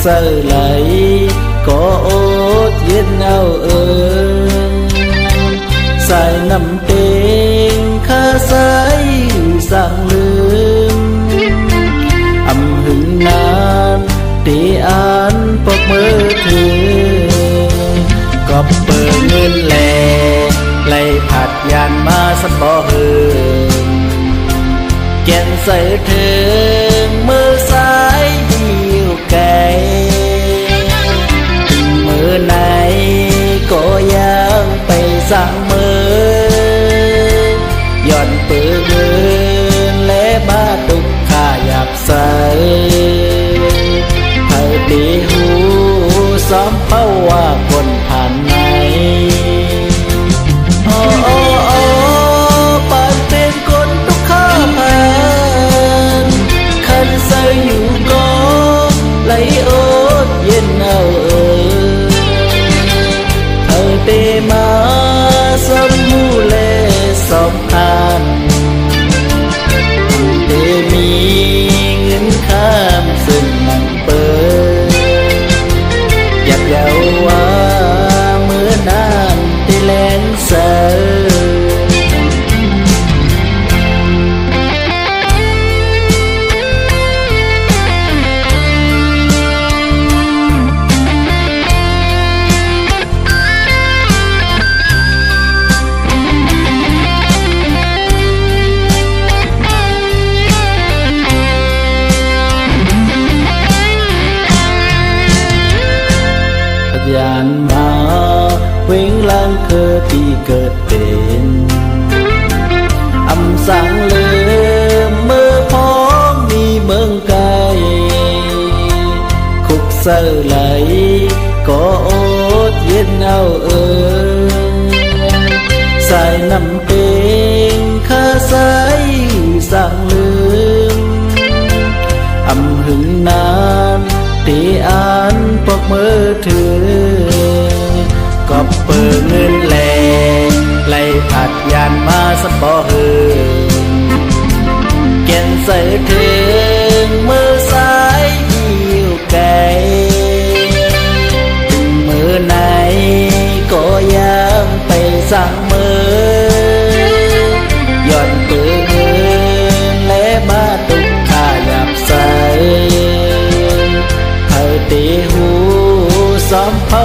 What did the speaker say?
sơ lấy có ốt yên nào sai nằm tên khá say sang lương âm hứng nan tí án bọc mơ thương có bờ nguyên lè lay phạt yàn ma sắp bỏ hương chèn say thương mơ sai nhiều cây mơ này có yang bay sang mơ giòn bờ nguyên lẽ ba tục khả dạp say thời đi hú xóm bao hoaคนผ่านไหนปานเป็นคนทุกข้าผ่านคันใส่อยู่ก็ไหลโอดเย็นเอาเธอเตมาสมหูเลสมทานเตมีเงินข้ามซึ่งนังเปิดอยากเยาว่าเมื่อนานที่แลนเสอยานมาเวงลางเคอที่เกิดเป็นอำสังเลือเมื่อพ้องมีเมืองไกลคุกเสอไหลก็โอดเย็นเอาใส่น้ำเป็นข้าใส่สังลืมอำหึงนานตีอ่านปกมือถือก็เปิดเงินแหล่ไล่ผัดยานมาสปอหือเก่นใส่ถึงมือซ้ายหิวไก่มือไหนก็ยังไปสั่งมือย่อนเปิดเงินและมาตุกขาหยับใส่ตีหูซ้อมเผา